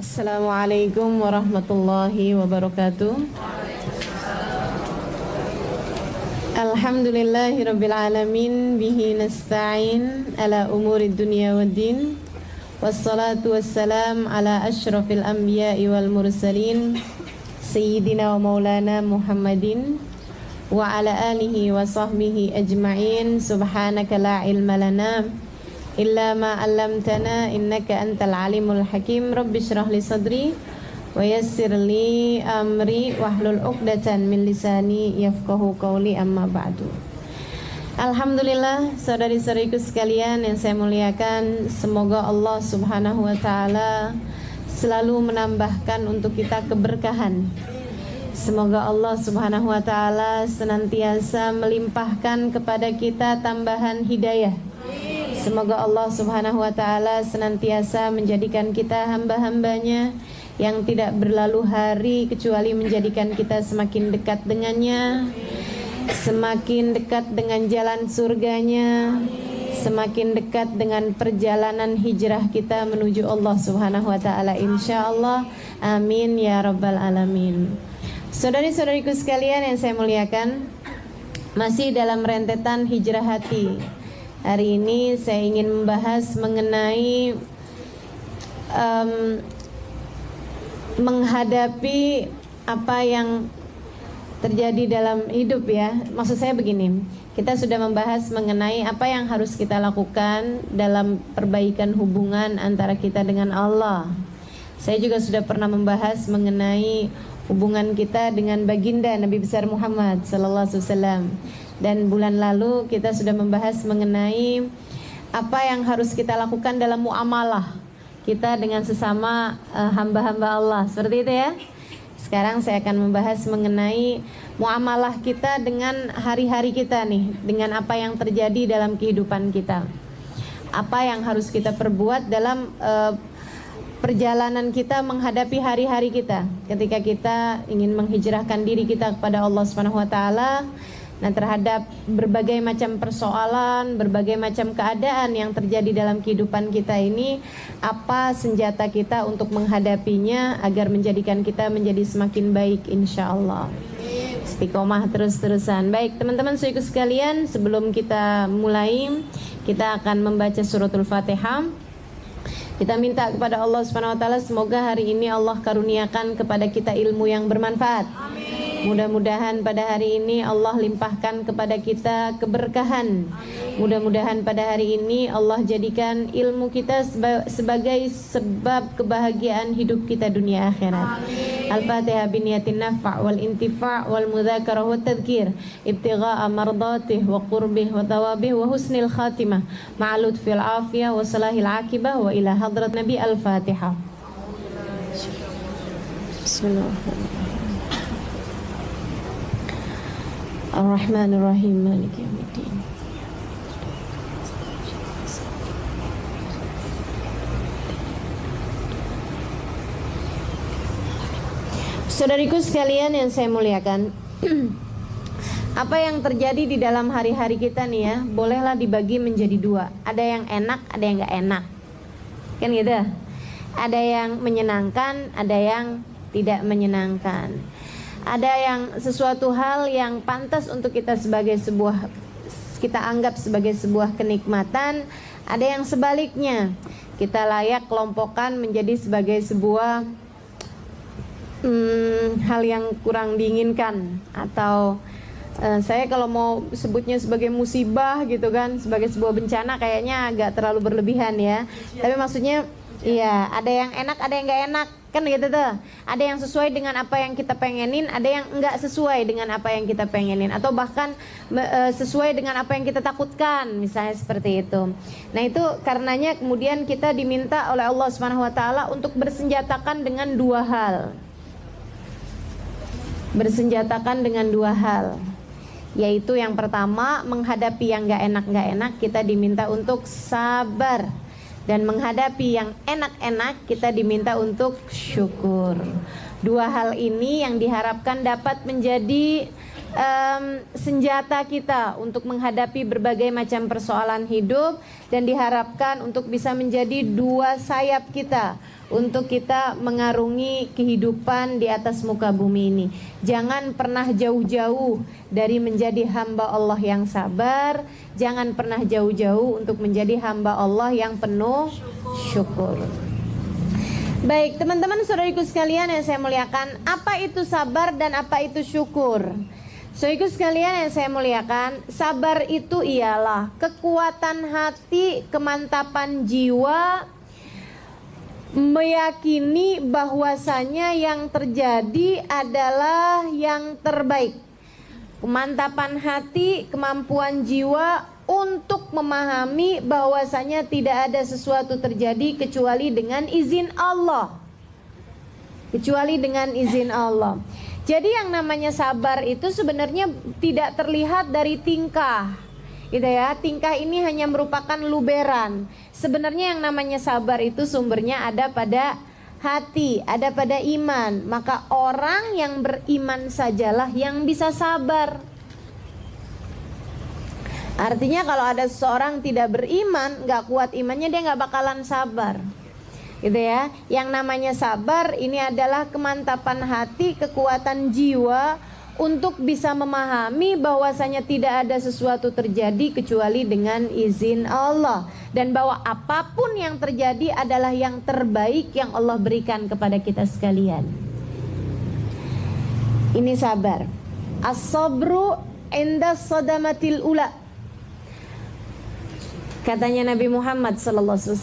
Assalamualaikum warahmatullahi wabarakatuh. Alhamdulillahirabbil alamin bihi nasta'in ala umurid dunya waddin. Wassalatu wassalam ala asyrafil anbiya'i wal mursalin sayyidina wa maulana Muhammadin wa ala alihi wa sahbihi ajma'in. Subhanaka la ilma lana illa ma 'allamtana innaka antal alimul hakim. Rabbi shrah li sadri wa yassir li amri wahlul 'uqdatan min lisani yafqahu qawli, amma ba'du. Alhamdulillah, saudari-saudariku sekalian yang saya muliakan, semoga Allah Subhanahu wa taala selalu menambahkan untuk kita keberkahan. Semoga Allah Subhanahu wa taala senantiasa melimpahkan kepada kita tambahan hidayah. Semoga Allah Subhanahu wa taala senantiasa menjadikan kita hamba-hambanya yang tidak berlalu hari kecuali menjadikan kita semakin dekat dengannya, semakin dekat dengan jalan surganya, semakin dekat dengan perjalanan hijrah kita menuju Allah Subhanahu wa taala, insyaallah. Amin ya rabbal alamin. Saudari-saudariku sekalian yang saya muliakan, masih dalam rentetan hijrah hati. Hari ini saya ingin membahas mengenai menghadapi apa yang terjadi dalam hidup ya. Maksud saya begini, kita sudah membahas mengenai apa yang harus kita lakukan dalam perbaikan hubungan antara kita dengan Allah. Saya juga sudah pernah membahas mengenai hubungan kita dengan baginda Nabi besar Muhammad sallallahu alaihi wasallam. Dan bulan lalu kita sudah membahas mengenai apa yang harus kita lakukan dalam muamalah kita dengan sesama hamba-hamba Allah. Seperti itu ya. Sekarang saya akan membahas mengenai muamalah kita dengan hari-hari kita nih, dengan apa yang terjadi dalam kehidupan kita. Apa yang harus kita perbuat dalam perjalanan kita menghadapi hari-hari kita ketika kita ingin menghijrahkan diri kita kepada Allah Subhanahu wa taala. Nah, terhadap berbagai macam persoalan, berbagai macam keadaan yang terjadi dalam kehidupan kita ini, apa senjata kita untuk menghadapinya agar menjadikan kita menjadi semakin baik, insyaallah. Istiqomah terus-terusan. Baik, teman-teman saudaraku sekalian, sebelum kita mulai, kita akan membaca suratul Fatihah. Kita minta kepada Allah Subhanahu wa taala semoga hari ini Allah karuniakan kepada kita ilmu yang bermanfaat. Amin. Mudah-mudahan pada hari ini Allah limpahkan kepada kita keberkahan. Mudah-mudahan pada hari ini Allah jadikan ilmu kita sebagai sebab kebahagiaan hidup kita dunia akhirat. Al-Fatihah biniyatin naf' wal intifa' wal mudzakarah wa tadhkir ibtigha'a mardatih wa qurbih wa thawabih wa husnil khatimah ma'alud fil afiyah wa salahil akibah wa ila hadrat Nabi. Al-Fatihah. Bismillahirrahmanirrahim. Ar-Rahmanir-Rahim, Maliki Yaumiddin. Saudariku sekalian yang saya muliakan, apa yang terjadi di dalam hari-hari kita nih ya, bolehlah dibagi menjadi dua. Ada yang enak, ada yang gak enak, kan gitu. Ada yang menyenangkan, ada yang tidak menyenangkan. Ada yang sesuatu hal yang pantas untuk kita anggap sebagai sebuah kenikmatan. Ada yang sebaliknya, kita layak kelompokkan menjadi sebagai sebuah hal yang kurang diinginkan. Atau saya kalau mau sebutnya sebagai musibah gitu kan, sebagai sebuah bencana kayaknya agak terlalu berlebihan ya. Tapi maksudnya iya, ada yang enak, ada yang gak enak, kan gitu tuh. Ada yang sesuai dengan apa yang kita pengenin, ada yang enggak sesuai dengan apa yang kita pengenin, atau bahkan sesuai dengan apa yang kita takutkan, misalnya seperti itu. Nah, itu karenanya kemudian kita diminta oleh Allah Subhanahu wa taala untuk bersenjatakan dengan dua hal. Bersenjatakan dengan dua hal. Yaitu yang pertama, menghadapi yang gak enak kita diminta untuk sabar. Dan menghadapi yang enak-enak kita diminta untuk syukur. Dua hal ini yang diharapkan dapat menjadi senjata kita untuk menghadapi berbagai macam persoalan hidup, dan diharapkan untuk bisa menjadi dua sayap kita untuk kita mengarungi kehidupan di atas muka bumi ini. Jangan pernah jauh-jauh dari menjadi hamba Allah yang sabar. Jangan pernah jauh-jauh untuk menjadi hamba Allah yang penuh syukur. Baik, teman-teman saudariku sekalian yang saya muliakan, apa itu sabar dan apa itu syukur? Saudariku sekalian yang saya muliakan, sabar itu ialah kekuatan hati, kemantapan jiwa, meyakini bahwasanya yang terjadi adalah yang terbaik. Kemantapan hati, kemampuan jiwa untuk memahami bahwasanya tidak ada sesuatu terjadi kecuali dengan izin Allah. Kecuali dengan izin Allah. Jadi yang namanya sabar itu sebenarnya tidak terlihat dari tingkah, gitu ya. Tingkah ini hanya merupakan luberan. Sebenarnya yang namanya sabar itu sumbernya ada pada hati, ada pada iman. Maka orang yang beriman sajalah yang bisa sabar. Artinya kalau ada seseorang tidak beriman, gak kuat imannya, dia gak bakalan sabar, gitu ya. Yang namanya sabar ini adalah kemantapan hati, kekuatan jiwa untuk bisa memahami bahwasanya tidak ada sesuatu terjadi kecuali dengan izin Allah, dan bahwa apapun yang terjadi adalah yang terbaik yang Allah berikan kepada kita sekalian. Ini sabar. As-sabru inda sadamatil ula. Katanya Nabi Muhammad SAW,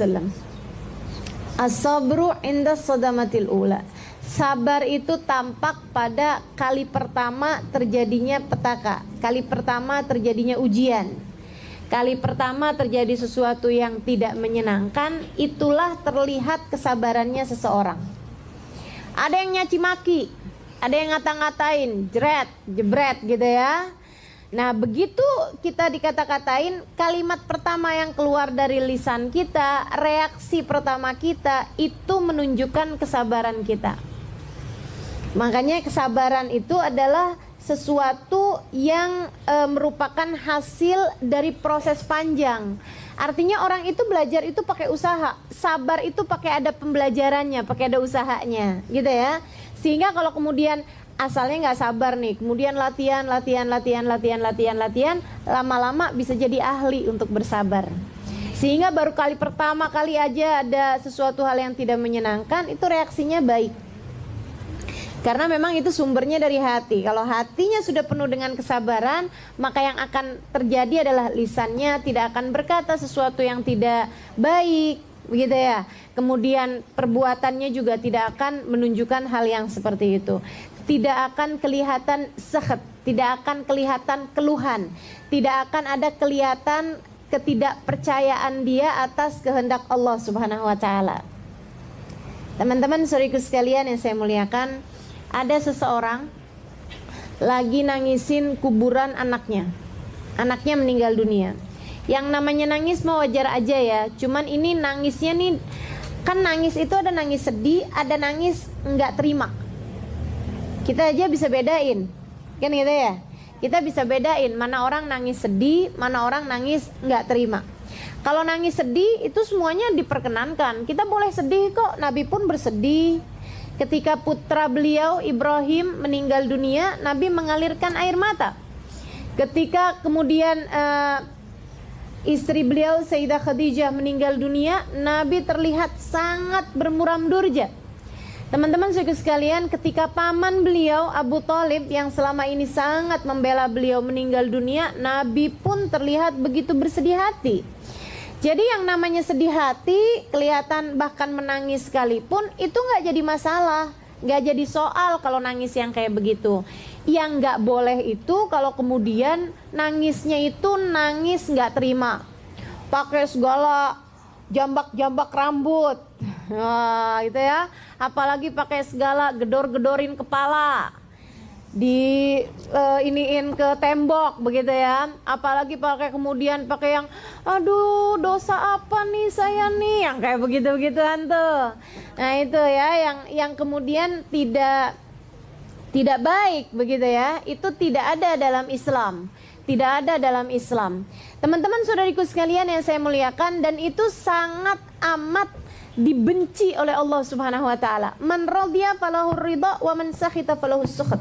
as-sabru inda sadamatil ula. Sabar itu tampak pada kali pertama terjadinya petaka, kali pertama terjadinya ujian, kali pertama terjadi sesuatu yang tidak menyenangkan. Itulah terlihat kesabarannya seseorang. Ada yang nyaci maki, ada yang ngata-ngatain, jeret, jebret gitu ya. Nah begitu kita dikata-katain, kalimat pertama yang keluar dari lisan kita, reaksi pertama kita itu menunjukkan kesabaran kita. Makanya kesabaran itu adalah sesuatu yang merupakan hasil dari proses panjang. Artinya orang itu belajar itu pakai usaha, sabar itu pakai ada pembelajarannya, pakai ada usahanya, gitu ya. Sehingga kalau kemudian asalnya nggak sabar nih, kemudian latihan, lama-lama bisa jadi ahli untuk bersabar. Sehingga baru kali pertama kali aja ada sesuatu hal yang tidak menyenangkan, itu reaksinya baik. Karena memang itu sumbernya dari hati. Kalau hatinya sudah penuh dengan kesabaran, maka yang akan terjadi adalah lisannya tidak akan berkata sesuatu yang tidak baik, begitu ya. Kemudian perbuatannya juga tidak akan menunjukkan hal yang seperti itu. Tidak akan kelihatan sakhat, tidak akan kelihatan keluhan, tidak akan ada kelihatan ketidakpercayaan dia atas kehendak Allah Subhanahu wa taala. Teman-teman saudariku sekalian yang saya muliakan, ada seseorang lagi nangisin kuburan anaknya. Anaknya meninggal dunia. Yang namanya nangis mah wajar aja ya. Cuman ini nangisnya nih, kan nangis itu ada nangis sedih, ada nangis nggak terima. Kita aja bisa bedain, kan gitu ya. Kita bisa bedain mana orang nangis sedih, mana orang nangis nggak terima. Kalau nangis sedih itu semuanya diperkenankan. Kita boleh sedih kok. Nabi pun bersedih. Ketika putra beliau Ibrahim meninggal dunia, Nabi mengalirkan air mata. Ketika kemudian istri beliau Sayyidah Khadijah meninggal dunia, Nabi terlihat sangat bermuram durja. Teman-teman sekalian, ketika paman beliau Abu Thalib yang selama ini sangat membela beliau meninggal dunia, Nabi pun terlihat begitu bersedih hati. Jadi yang namanya sedih hati, kelihatan bahkan menangis sekalipun, itu gak jadi masalah, gak jadi soal kalau nangis yang kayak begitu. Yang gak boleh itu kalau kemudian nangisnya itu nangis gak terima, pakai segala jambak-jambak rambut, nah, gitu ya. Apalagi pakai segala gedor-gedorin kepala, iniin ke tembok begitu ya. Apalagi pakai kemudian pakai yang aduh dosa apa nih saya nih, yang kayak begitu-begituan tuh. Nah itu ya yang kemudian tidak baik begitu ya. Itu tidak ada dalam Islam. Tidak ada dalam Islam. Teman-teman saudariku sekalian yang saya muliakan, dan itu sangat amat dibenci oleh Allah Subhanahu wa taala. Man radhiya falahu ridha wa man sakhita falahu sukhat.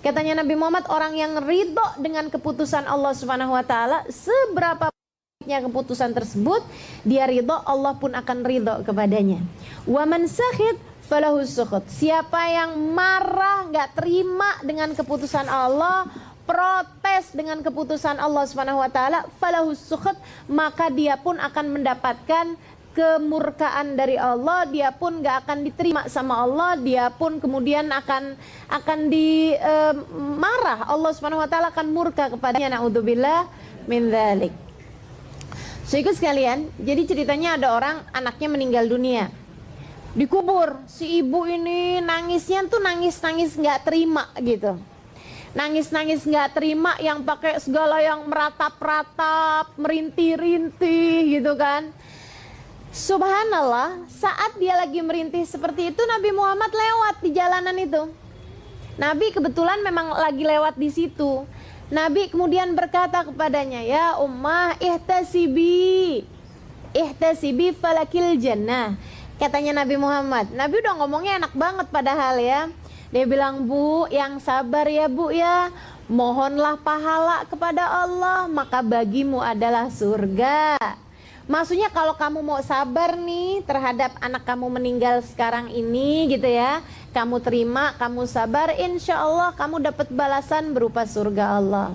Katanya Nabi Muhammad, orang yang ridho dengan keputusan Allah Subhanahu wa taala, seberapa baiknya keputusan tersebut, dia ridho, Allah pun akan ridho kepadanya. Wa man sakhit falahu sukhat. Siapa yang marah, enggak terima dengan keputusan Allah, protes dengan keputusan Allah Subhanahu wa taala, falahu sukhat, maka dia pun akan mendapatkan kemurkaan dari Allah, dia pun gak akan diterima sama Allah, dia pun kemudian akan marah, Allah Subhanahu wa taala akan murka kepadanya, naudzubillah min dzalik. So ikut sekalian, jadi ceritanya ada orang anaknya meninggal dunia, dikubur, si ibu ini nangisnya tuh nangis gak terima gitu. Nangis gak terima, yang pakai segala yang meratap-ratap, merintih-rintih gitu kan. Subhanallah, saat dia lagi merintih seperti itu, Nabi Muhammad lewat di jalanan itu. Nabi kebetulan memang lagi lewat di situ. Nabi kemudian berkata kepadanya, ya ummah, ihtasibi falakil jannah. Katanya Nabi Muhammad. Nabi udah ngomongnya enak banget padahal ya. Dia bilang, bu, yang sabar ya bu ya, mohonlah pahala kepada Allah, maka bagimu adalah surga. Maksudnya kalau kamu mau sabar nih terhadap anak kamu meninggal sekarang ini gitu ya, kamu terima, kamu sabar, insya Allah kamu dapat balasan berupa surga Allah.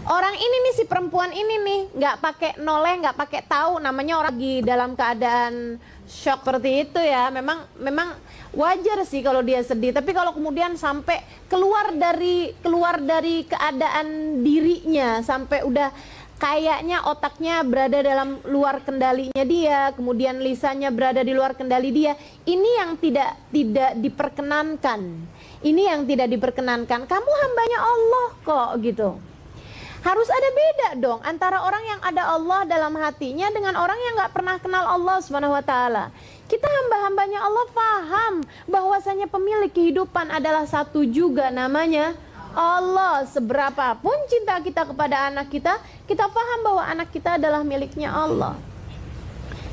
Orang ini nih, si perempuan ini nih, nggak pakai noleh, nggak pakai tahu, namanya orang lagi dalam keadaan shock seperti itu ya. Memang wajar sih kalau dia sedih, tapi kalau kemudian sampai keluar dari keadaan dirinya, sampai udah kayaknya otaknya berada dalam luar kendalinya dia, kemudian lisannya berada di luar kendali dia. Ini yang tidak diperkenankan. Ini yang tidak diperkenankan. Kamu hambanya Allah kok gitu. Harus ada beda dong antara orang yang ada Allah dalam hatinya dengan orang yang nggak pernah kenal Allah Subhanahu wa taala. Kita hamba-hambanya Allah paham bahwasanya pemilik kehidupan adalah satu juga, namanya Allah. Seberapapun cinta kita kepada anak kita, kita paham bahwa anak kita adalah miliknya Allah.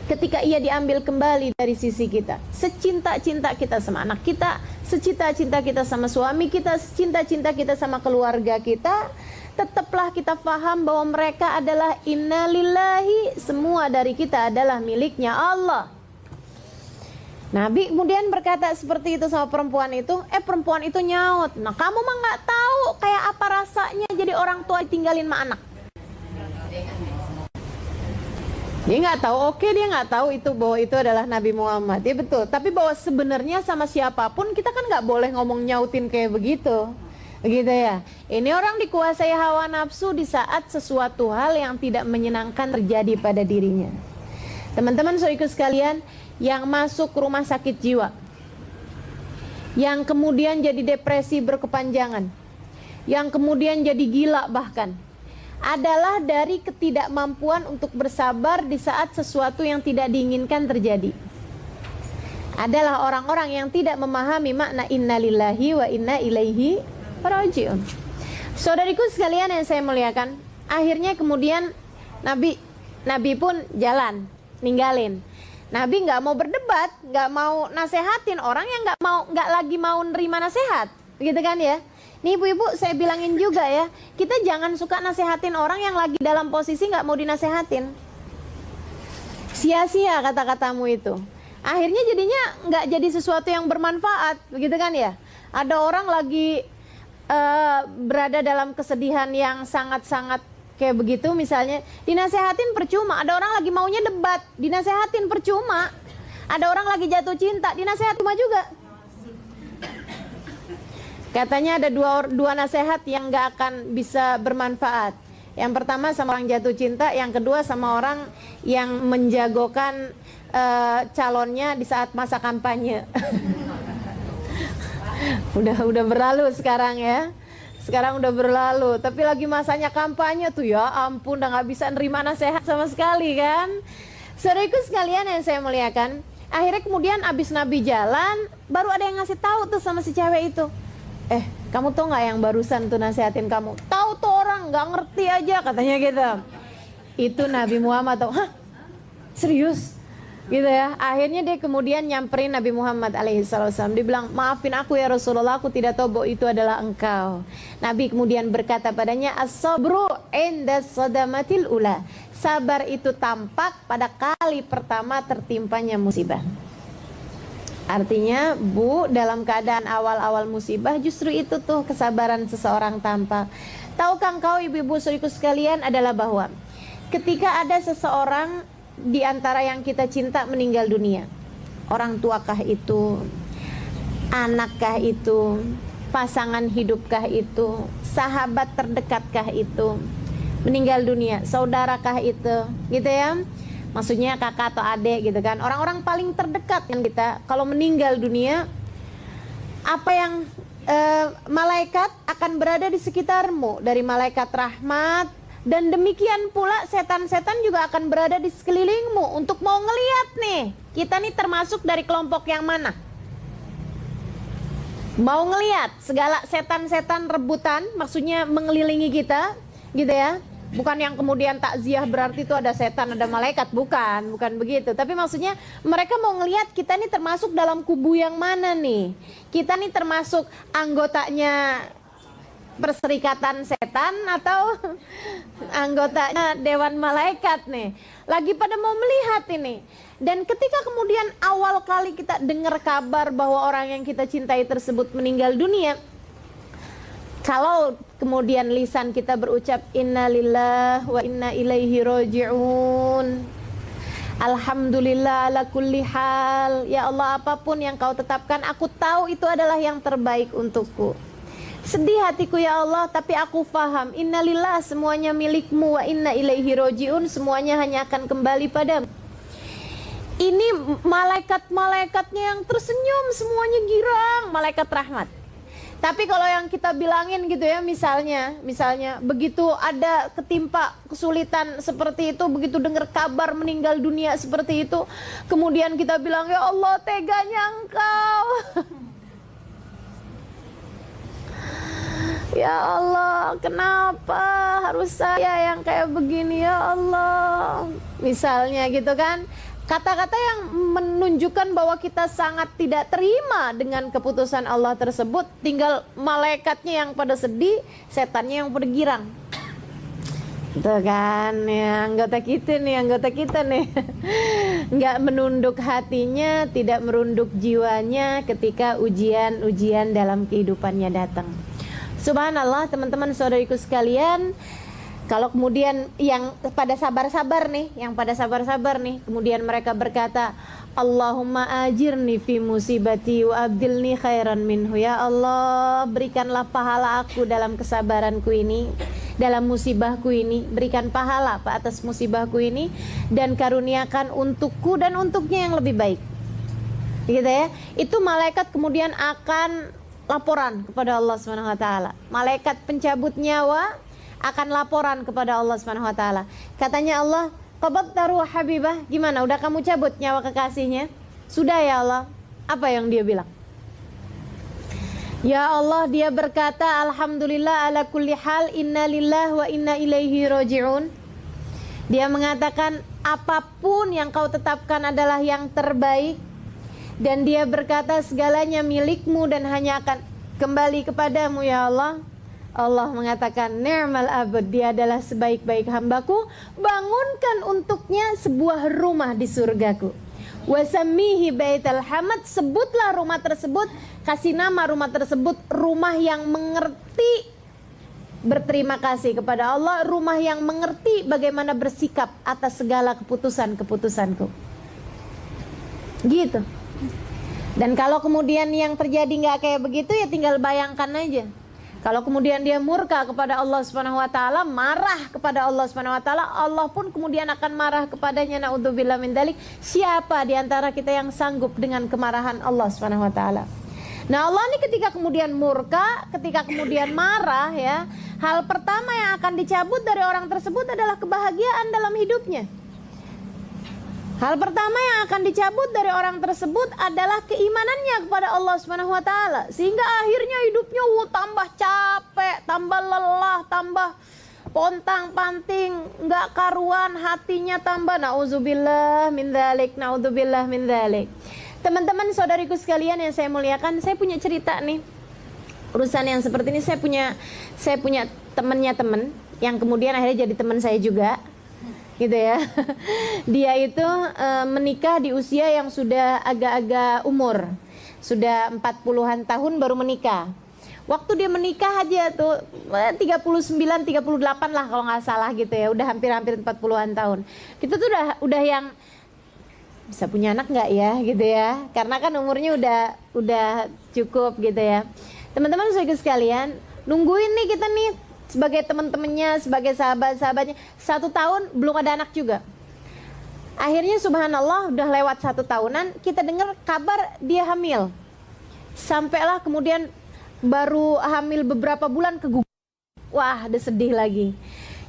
Ketika ia diambil kembali dari sisi kita, secinta-cinta kita sama anak kita, secinta-cinta kita sama suami kita, secinta-cinta kita sama keluarga kita, tetaplah kita paham bahwa mereka adalah innalillahi, semua dari kita adalah miliknya Allah. Nabi kemudian berkata seperti itu sama perempuan itu. Perempuan itu nyaut, nah kamu mah nggak tahu kayak apa rasanya jadi orang tua ditinggalin sama anak. Dia nggak tahu, oke, dia nggak tahu itu bahwa itu adalah Nabi Muhammad. Ya betul, tapi bahwa sebenarnya sama siapapun kita kan nggak boleh ngomong nyautin kayak begitu, begitu ya. Ini orang dikuasai hawa nafsu di saat sesuatu hal yang tidak menyenangkan terjadi pada dirinya. Teman-teman saudaraku sekalian, yang masuk rumah sakit jiwa, yang kemudian jadi depresi berkepanjangan, yang kemudian jadi gila bahkan, adalah dari ketidakmampuan untuk bersabar di saat sesuatu yang tidak diinginkan terjadi. Adalah orang-orang yang tidak memahami makna innalillahi wa inna ilaihi raji'un. Saudariku sekalian yang saya muliakan, akhirnya kemudian Nabi pun jalan, ninggalin. Nabi nggak mau berdebat, nggak mau nasehatin orang yang nggak lagi mau nerima nasehat, gitu kan ya? Nih ibu-ibu, saya bilangin juga ya, kita jangan suka nasehatin orang yang lagi dalam posisi nggak mau dinasehatin. Sia-sia kata-katamu itu. Akhirnya jadinya nggak jadi sesuatu yang bermanfaat, begitu kan ya? Ada orang lagi berada dalam kesedihan yang sangat-sangat kayak begitu, misalnya dinasehatin percuma. Ada orang lagi maunya debat, dinasehatin percuma. Ada orang lagi jatuh cinta, dinasehatin percuma juga. Katanya ada dua nasihat yang gak akan bisa bermanfaat. Yang pertama sama orang jatuh cinta, yang kedua sama orang yang menjagokan calonnya di saat masa kampanye. Udah berlalu sekarang ya. Sekarang udah berlalu, tapi lagi masanya kampanye tuh, ya ampun, udah gak bisa nerima nasihat sama sekali kan. Saudaraku sekalian yang saya muliakan, akhirnya kemudian abis Nabi jalan, baru ada yang ngasih tahu tuh sama si cewek itu. Kamu tau gak yang barusan tuh nasihatin kamu? Tahu tuh orang, gak ngerti aja katanya gitu. Itu Nabi Muhammad tuh, hah? Serius? Gitu ya. Akhirnya dia kemudian nyamperin Nabi Muhammad alaihissalam. Dia bilang, maafin aku ya Rasulullah, aku tidak tahu bahwa itu adalah engkau. Nabi kemudian berkata padanya, as-sabru inda sadamatil ula. Sabar itu tampak pada kali pertama tertimpanya musibah. Artinya, Bu, dalam keadaan awal-awal musibah, justru itu tuh kesabaran seseorang tampak. Tahukah engkau ibu-ibu saudariku sekalian adalah bahwa ketika ada seseorang di antara yang kita cinta meninggal dunia, orang tuakah itu, anakkah itu, pasangan hidupkah itu, sahabat terdekatkah itu, meninggal dunia, saudarakah itu, gitu ya. Maksudnya kakak atau adik gitu kan. Orang-orang paling terdekat yang kita kalau meninggal dunia, apa yang malaikat akan berada di sekitarmu, dari malaikat rahmat, dan demikian pula setan-setan juga akan berada di sekelilingmu untuk mau ngelihat nih, kita nih termasuk dari kelompok yang mana. Mau ngelihat segala setan-setan rebutan, maksudnya mengelilingi kita, gitu ya. Bukan yang kemudian takziah berarti itu ada setan, ada malaikat, bukan begitu. Tapi maksudnya mereka mau ngelihat kita nih termasuk dalam kubu yang mana nih. Kita nih termasuk anggotanya perserikatan setan atau anggotanya dewan malaikat nih. Lagi pada mau melihat ini. Dan ketika kemudian awal kali kita dengar kabar bahwa orang yang kita cintai tersebut meninggal dunia, kalau kemudian lisan kita berucap innalillahi wa inna ilaihi raji'un, alhamdulillah ala kulli hal, ya Allah apapun yang kau tetapkan, aku tahu itu adalah yang terbaik untukku. Sedih hatiku ya Allah, tapi aku faham innalillah, semuanya milikmu, wa inna ilaihi raji'un, semuanya hanya akan kembali padamu. Ini malaikat-malaikatnya yang tersenyum, semuanya girang, malaikat rahmat. Tapi kalau yang kita bilangin gitu ya, misalnya begitu ada ketimpa kesulitan seperti itu, begitu dengar kabar meninggal dunia seperti itu, kemudian kita bilang, ya Allah teganya engkau. Ya Allah, kenapa harus saya yang kayak begini ya Allah? Misalnya gitu kan. Kata-kata yang menunjukkan bahwa kita sangat tidak terima dengan keputusan Allah tersebut. Tinggal malaikatnya yang pada sedih, setannya yang pada girang. Itu kan ya, anggota kita nih nggak menunduk hatinya, tidak merunduk jiwanya ketika ujian-ujian dalam kehidupannya datang. Subhanallah teman-teman saudariku sekalian. Kalau kemudian yang pada sabar-sabar nih, kemudian mereka berkata, Allahumma ajirni fi musibati wa abdilni khairan minhu. Ya Allah, berikanlah pahala aku dalam kesabaranku ini, dalam musibahku ini, berikan pahala atas musibahku ini, dan karuniakan untukku dan untuknya yang lebih baik. Gitu ya. Itu malaikat kemudian akan laporan kepada Allah Subhanahu wa taala. Malaikat pencabut nyawa akan laporan kepada Allah Subhanahu wa taala. Katanya Allah, "Qabadta ruh Habibah." Gimana? Udah kamu cabut nyawa kekasihnya? Sudah ya Allah. Apa yang dia bilang? Ya Allah, dia berkata, "Alhamdulillah ala kulli hal, inna lillahi wa inna ilaihi raji'un." Dia mengatakan, apapun yang kau tetapkan adalah yang terbaik, dan dia berkata segalanya milikmu dan hanya akan kembali kepadamu ya Allah. Allah mengatakan, ni'mal abd, dia adalah sebaik-baik hambaku, bangunkan untuknya sebuah rumah di surgaku. Wasammihi baital hamad, sebutlah rumah tersebut, kasih nama rumah tersebut rumah yang mengerti berterima kasih kepada Allah, rumah yang mengerti bagaimana bersikap atas segala keputusan-keputusanku. Gitu. Dan kalau kemudian yang terjadi nggak kayak begitu, ya tinggal bayangkan aja. Kalau kemudian dia murka kepada Allah Subhanahu wa taala, marah kepada Allah Subhanahu wa taala, Allah pun kemudian akan marah kepadanya. Naudzubillah min dzalik. Siapa di antara kita yang sanggup dengan kemarahan Allah Subhanahu wa taala? Nah, Allah ini ketika kemudian murka, ketika kemudian marah ya, hal pertama yang akan dicabut dari orang tersebut adalah kebahagiaan dalam hidupnya. Hal pertama yang akan dicabut dari orang tersebut adalah keimanannya kepada Allah Subhanahu wa taala, sehingga akhirnya hidupnya tambah capek, tambah lelah, tambah pontang-panting, nggak karuan, hatinya tambah. Nauzubillah min dzalik, naudzubillah min dzalik. Teman-teman, saudariku sekalian yang saya muliakan, saya punya cerita nih. Urusan yang seperti ini saya punya temennya temen yang kemudian akhirnya jadi teman saya juga, gitu ya. Dia itu menikah di usia yang sudah agak-agak umur, sudah 40-an tahun baru menikah. Waktu dia menikah aja tuh 39, 38 lah kalau nggak salah gitu ya. Udah hampir-hampir 40-an tahun. Kita tuh udah yang bisa punya anak nggak ya gitu ya. Karena kan umurnya udah cukup gitu ya. Teman-teman sekalian, nungguin nih kita nih sebagai teman-temannya, sebagai sahabat-sahabatnya. 1 tahun belum ada anak juga. Akhirnya subhanallah udah lewat 1 tahunan, kita dengar kabar dia hamil. Sampailah kemudian baru hamil beberapa bulan keguguran. Wah, udah sedih lagi.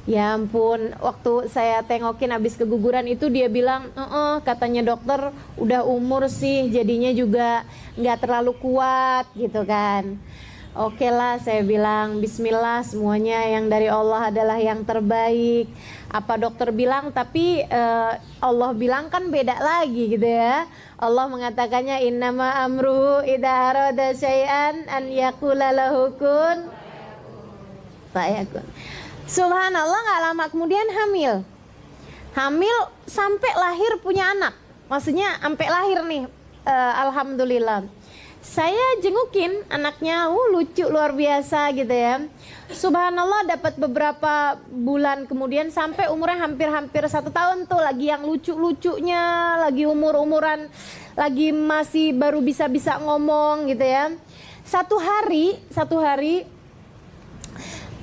Ya ampun, waktu saya tengokin habis keguguran itu dia bilang, katanya dokter udah umur sih, jadinya juga nggak terlalu kuat gitu kan. Oke lah, saya bilang bismillah, semuanya yang dari Allah adalah yang terbaik. Apa dokter bilang, tapi Allah bilang kan beda lagi gitu ya. Allah mengatakannya innama amruhu idza arada syai'an an yaqula lahu kun fayakun. Subhanallah, nggak lama kemudian hamil sampai lahir punya anak. Maksudnya sampai lahir nih, alhamdulillah. Saya jengukin anaknya, lucu luar biasa gitu ya. Subhanallah, dapat beberapa bulan kemudian sampai umurnya hampir 1 tahun tuh, lagi yang lucu-lucunya, lagi umur-umuran, lagi masih baru bisa ngomong gitu ya. Satu hari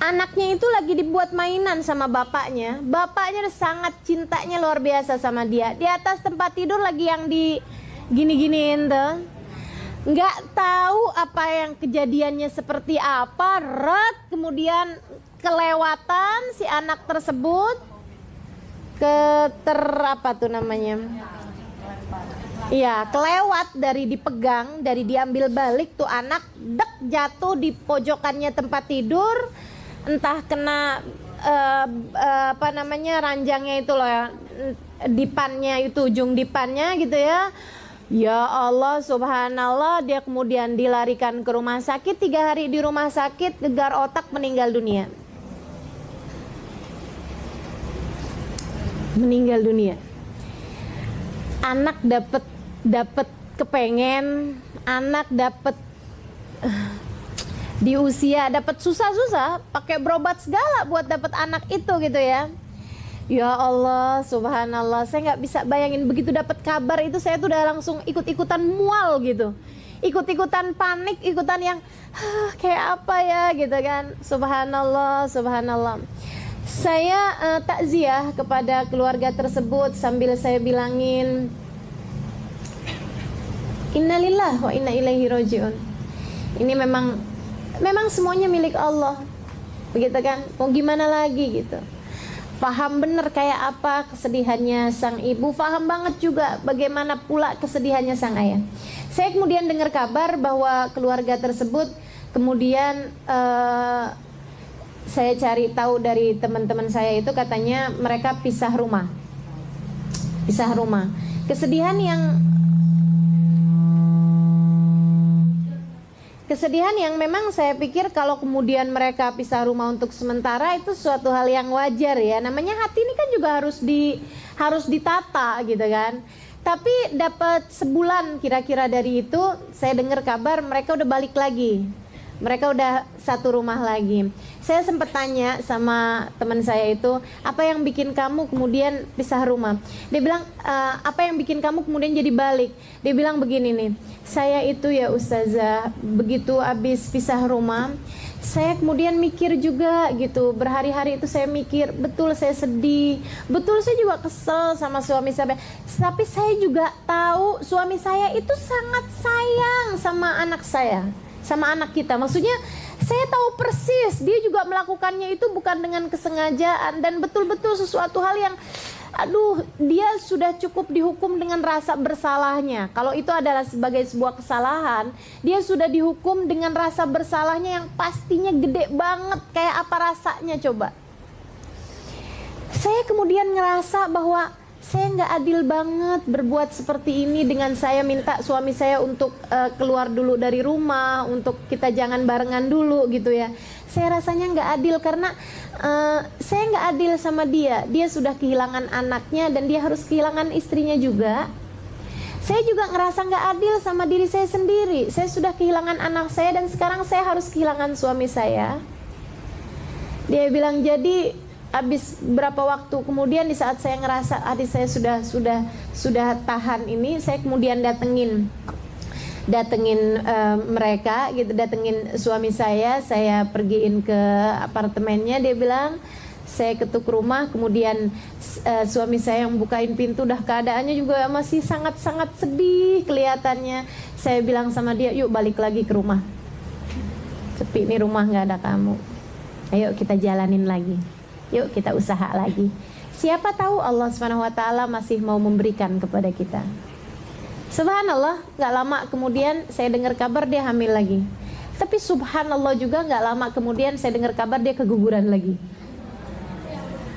anaknya itu lagi dibuat mainan sama bapaknya. Bapaknya sangat cintanya luar biasa sama dia. Di atas tempat tidur lagi yang di gini-giniin tuh. Nggak tahu apa yang kejadiannya seperti apa, kemudian kelewatan si anak tersebut iya, kelewat dari dipegang, dari diambil balik tuh anak, jatuh di pojokannya tempat tidur, entah kena ranjangnya itu loh, dipannya itu, ujung dipannya gitu ya. Ya Allah, subhanallah, dia kemudian dilarikan ke rumah sakit. 3 hari di rumah sakit, gegar otak, meninggal dunia. Anak dapat kepengen, anak dapat di usia dapat susah-susah, pakai berobat segala buat dapat anak itu gitu ya. Ya Allah, subhanallah, saya nggak bisa bayangin begitu dapat kabar itu, saya tuh udah langsung ikut-ikutan mual gitu, ikut-ikutan panik, ikutan yang kayak apa ya gitu kan. Subhanallah. Saya takziah kepada keluarga tersebut sambil saya bilangin, innalillahi wa inna ilaihi rajiun. Ini memang semuanya milik Allah, begitu kan. Mau gimana lagi gitu. Paham bener kayak apa kesedihannya sang ibu, paham banget juga bagaimana pula kesedihannya sang ayah. Saya kemudian dengar kabar bahwa keluarga tersebut kemudian saya cari tahu dari teman-teman saya itu, katanya mereka pisah rumah. Kesedihan yang memang saya pikir kalau kemudian mereka pisah rumah untuk sementara itu suatu hal yang wajar ya. Namanya hati ini kan juga harus ditata gitu kan. Tapi dapat sebulan kira-kira dari itu, saya dengar kabar mereka udah balik lagi. Mereka udah satu rumah lagi. Saya sempat tanya sama teman saya itu, apa yang bikin kamu kemudian pisah rumah? Dia bilang, apa yang bikin kamu kemudian jadi balik? Dia bilang begini nih, saya itu ya Ustazah, begitu habis pisah rumah, saya kemudian mikir juga gitu, berhari-hari itu saya mikir, betul saya sedih, betul saya juga kesel sama suami saya, tapi saya juga tahu suami saya itu sangat sayang sama anak saya, sama anak kita. Maksudnya saya tahu persis dia juga melakukannya itu bukan dengan kesengajaan, dan betul-betul sesuatu hal yang dia sudah cukup dihukum dengan rasa bersalahnya. Kalau itu adalah sebagai sebuah kesalahan, dia sudah dihukum dengan rasa bersalahnya yang pastinya gede banget. Kayak apa rasanya coba? Saya kemudian ngerasa bahwa saya nggak adil banget berbuat seperti ini dengan saya minta suami saya untuk keluar dulu dari rumah, untuk kita jangan barengan dulu gitu ya. Saya rasanya nggak adil karena saya nggak adil sama dia. Dia sudah kehilangan anaknya dan dia harus kehilangan istrinya juga. Saya juga ngerasa nggak adil sama diri saya sendiri. Saya sudah kehilangan anak saya dan sekarang saya harus kehilangan suami saya. Dia bilang, jadi habis berapa waktu kemudian di saat saya ngerasa hati saya sudah tahan ini, saya kemudian datengin mereka gitu, datengin suami saya pergiin ke apartemennya. Dia bilang, saya ketuk rumah, kemudian suami saya yang bukain pintu, dah keadaannya juga masih sangat-sangat sedih kelihatannya. Saya bilang sama dia, yuk balik lagi ke rumah, sepi nih rumah, nggak ada kamu, ayo kita jalanin lagi, yuk kita usaha lagi. Siapa tahu Allah SWT masih mau memberikan kepada kita. Subhanallah, gak lama kemudian saya dengar kabar dia hamil lagi. Tapi subhanallah juga gak lama kemudian saya dengar kabar dia keguguran lagi.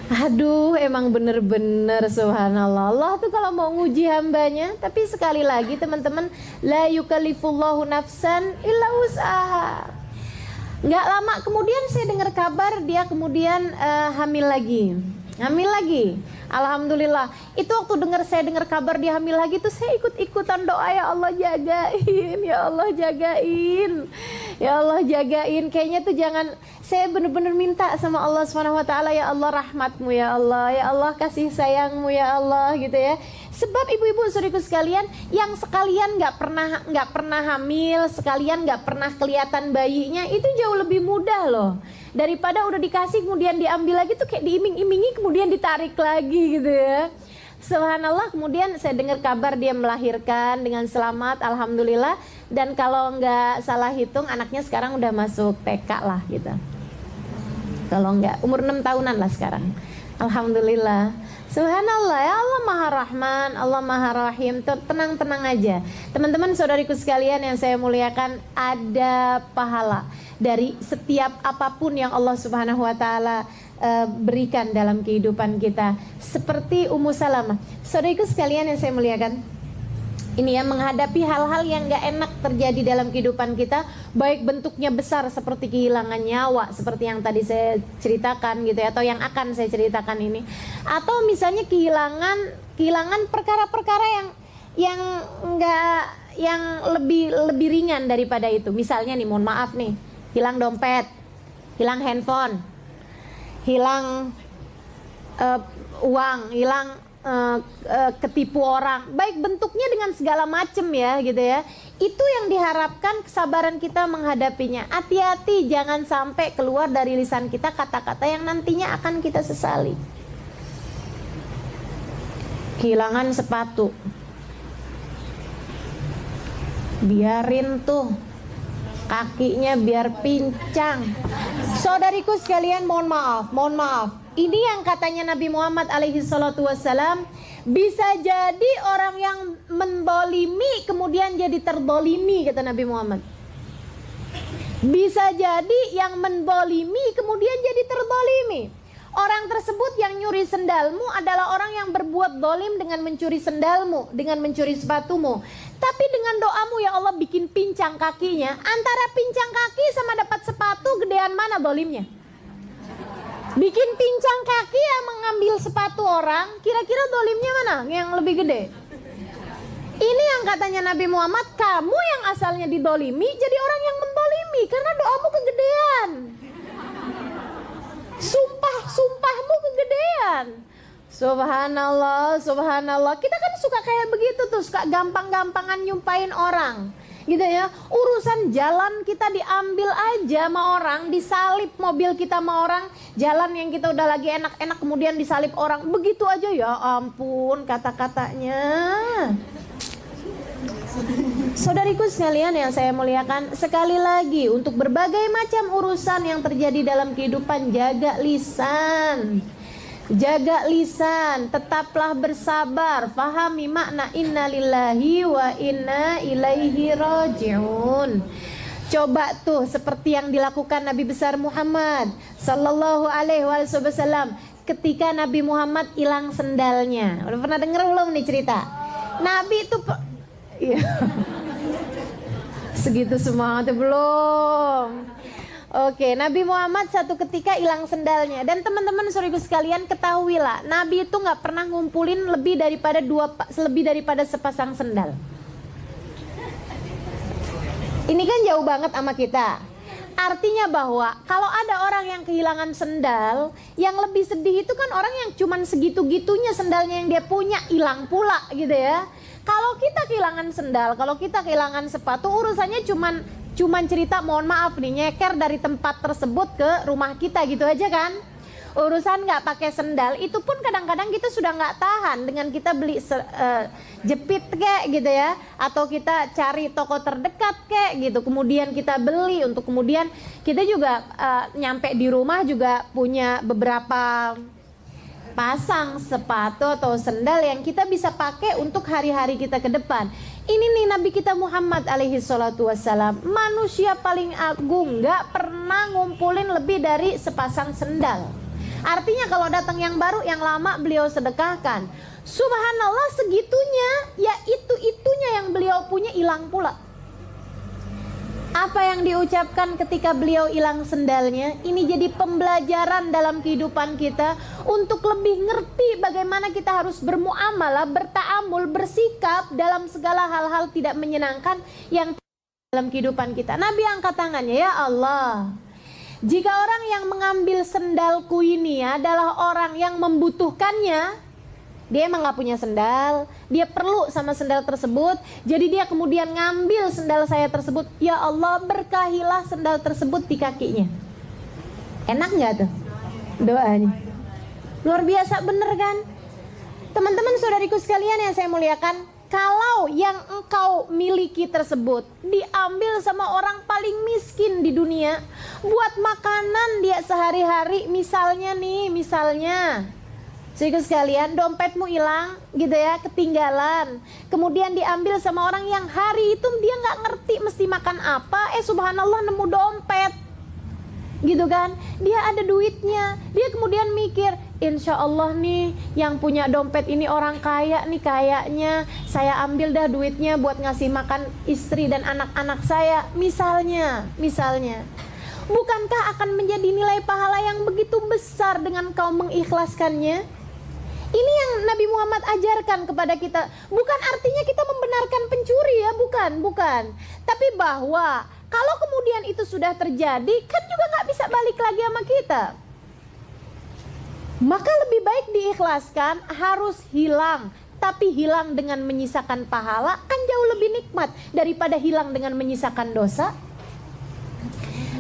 Aduh, emang bener-bener subhanallah. Allah tuh kalau mau nguji hambanya. Tapi sekali lagi teman-teman, la yukallifullahu nafsan illa wus'aha. Nggak lama kemudian saya dengar kabar dia kemudian hamil lagi. Alhamdulillah. Itu waktu saya dengar kabar dia hamil lagi tuh saya ikut-ikutan doa, ya Allah jagain, ya Allah jagain, ya Allah jagain. Kayaknya tuh jangan, saya bener-bener minta sama Allah SWT, ya Allah rahmatmu ya Allah kasih sayangmu ya Allah gitu ya. Sebab ibu-ibu saudariku sekalian, yang sekalian nggak pernah hamil, sekalian nggak pernah kelihatan bayinya, itu jauh lebih mudah loh daripada udah dikasih kemudian diambil lagi tuh kayak diiming-imingi kemudian ditarik lagi gitu ya. Subhanallah, kemudian saya dengar kabar dia melahirkan dengan selamat, alhamdulillah. Dan kalau nggak salah hitung anaknya sekarang udah masuk TK lah gitu. Kalau nggak umur 6 tahunan lah sekarang. Alhamdulillah. Subhanallah, ya Allah Maha Rahman, Allah Maha Rahim. Tenang-tenang aja. Teman-teman saudariku sekalian yang saya muliakan, ada pahala dari setiap apapun yang Allah Subhanahu wa taala berikan dalam kehidupan kita. Seperti Ummu Salamah. Saudariku sekalian yang saya muliakan, ini ya, menghadapi hal-hal yang gak enak terjadi dalam kehidupan kita, baik bentuknya besar seperti kehilangan nyawa seperti yang tadi saya ceritakan gitu ya, atau yang akan saya ceritakan ini, atau misalnya kehilangan perkara-perkara yang lebih ringan daripada itu. Misalnya nih, mohon maaf nih, hilang dompet, hilang handphone, hilang uang, hilang ketipu orang, baik bentuknya dengan segala macam ya gitu ya. Itu yang diharapkan kesabaran kita menghadapinya. Hati-hati jangan sampai keluar dari lisan kita kata-kata yang nantinya akan kita sesali. Kehilangan sepatu, biarin tuh kakinya biar pincang. Saudariku sekalian, mohon maaf. Ini yang katanya Nabi Muhammad alaihi salatu wassalam, bisa jadi orang yang mendolimi kemudian jadi terdolimi, kata Nabi Muhammad. Bisa jadi yang mendolimi kemudian jadi terdolimi. Orang tersebut yang nyuri sendalmu adalah orang yang berbuat dolim dengan mencuri sendalmu, dengan mencuri sepatumu. Tapi dengan doamu, ya Allah bikin pincang kakinya. Antara pincang kaki sama dapat sepatu, gedean mana dolimnya? Bikin pincang kaki yang mengambil sepatu orang, kira-kira dolimnya mana yang lebih gede? Ini yang katanya Nabi Muhammad, kamu yang asalnya didolimi jadi orang yang mendolimi karena doamu kegedean. Sumpahmu kegedean. Subhanallah. Kita kan suka kayak begitu tuh, suka gampang-gampangan nyumpahin orang gitu ya. Urusan jalan kita diambil aja sama orang, disalip mobil kita sama orang, jalan yang kita udah lagi enak-enak kemudian disalip orang, begitu aja. Ya ampun kata-katanya. Saudariku sekalian yang saya muliakan, sekali lagi untuk berbagai macam urusan yang terjadi dalam kehidupan, jaga lisan. Jaga lisan, tetaplah bersabar, fahami makna inna lillahi wa inna ilaihi raji'un. Coba tuh seperti yang dilakukan Nabi besar Muhammad sallallahu alaihi wasallam, ketika Nabi Muhammad hilang sendalnya. Udah pernah denger belum nih cerita? Nabi itu iya. Segitu semangatnya belum? Oke, Nabi Muhammad satu ketika hilang sendalnya. Dan teman-teman saudaraku sekalian, ketahuilah, Nabi itu nggak pernah ngumpulin lebih daripada sepasang sendal. Ini kan jauh banget sama kita. Artinya bahwa kalau ada orang yang kehilangan sendal, yang lebih sedih itu kan orang yang cuman segitu-gitunya sendalnya yang dia punya hilang pula gitu ya. Kalau kita kehilangan sendal, kalau kita kehilangan sepatu, urusannya cuman cerita mohon maaf nih, nyeker dari tempat tersebut ke rumah kita gitu aja kan. Urusan nggak pakai sendal itu pun kadang-kadang kita sudah nggak tahan dengan kita beli jepit kek gitu ya, atau kita cari toko terdekat kek gitu, kemudian kita beli untuk kemudian kita juga nyampe di rumah juga punya beberapa pasang sepatu atau sendal yang kita bisa pakai untuk hari-hari kita ke depan. Ini nih Nabi kita Muhammad alaihi salatu wassalam, manusia paling agung, nggak pernah ngumpulin lebih dari sepasang sendal. Artinya kalau datang yang baru, yang lama beliau sedekahkan. Subhanallah, segitunya, ya itu-itunya yang beliau punya hilang pula. Apa yang diucapkan ketika beliau hilang sendalnya, ini jadi pembelajaran dalam kehidupan kita untuk lebih ngerti bagaimana kita harus bermuamalah, bertaamul, bersikap dalam segala hal-hal tidak menyenangkan yang dalam kehidupan kita. Nabi angkat tangannya, ya Allah, jika orang yang mengambil sendalku ini adalah orang yang membutuhkannya, dia emang gak punya sendal, dia perlu sama sendal tersebut, jadi dia kemudian ngambil sendal saya tersebut, ya Allah berkahilah sendal tersebut di kakinya. Enak gak tuh doanya? Luar biasa bener kan? Teman-teman saudariku sekalian yang saya muliakan, kalau yang engkau miliki tersebut diambil sama orang paling miskin di dunia buat makanan dia sehari-hari, misalnya saudaraku sekalian, dompetmu hilang gitu ya, ketinggalan, kemudian diambil sama orang yang hari itu dia nggak ngerti mesti makan apa, subhanallah nemu dompet gitu kan, dia ada duitnya, dia kemudian mikir, insya Allah nih yang punya dompet ini orang kaya nih, kayaknya saya ambil dah duitnya buat ngasih makan istri dan anak-anak saya, misalnya. Bukankah akan menjadi nilai pahala yang begitu besar dengan kau mengikhlaskannya? Ini yang Nabi Muhammad ajarkan kepada kita. Bukan artinya kita membenarkan pencuri ya, bukan. Tapi bahwa kalau kemudian itu sudah terjadi, kan juga nggak bisa balik lagi sama kita. Maka lebih baik diikhlaskan, harus hilang. Tapi hilang dengan menyisakan pahala kan jauh lebih nikmat daripada hilang dengan menyisakan dosa.